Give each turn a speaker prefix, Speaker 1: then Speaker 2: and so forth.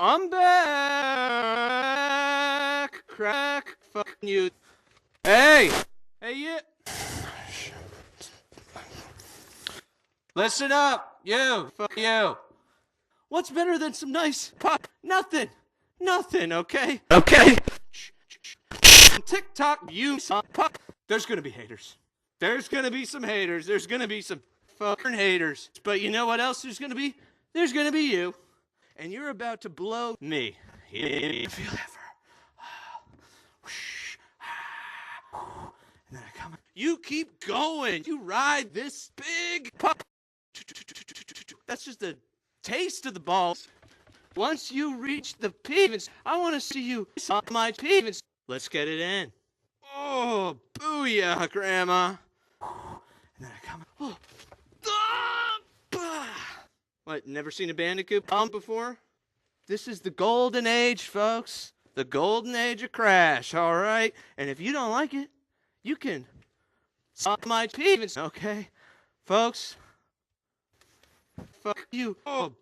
Speaker 1: I'm back. Crack. Fuck you. Hey. Hey, you. Listen up. You. Fuck you. What's better than some nice pop? Nothing. Nothing, okay? Okay. TikTok views on pop. There's gonna be haters. There's gonna be some haters. There's gonna be some fucking haters. But you know what else there's gonna be? There's gonna be you. And you're about to blow me. If you ever. And then I come. You keep going. You ride this big pop. That's just a taste of the balls. Once you reach the pavements, I want to see you on my pavements. Let's get it in. Oh, booyah, Grandma. And then I come. Oh. What, never seen a Bandicoot pump before? This is the golden age, folks. The golden age of Crash, all right? And if you don't like it, you can on my pavements, okay? Folks, fuck you. Oh.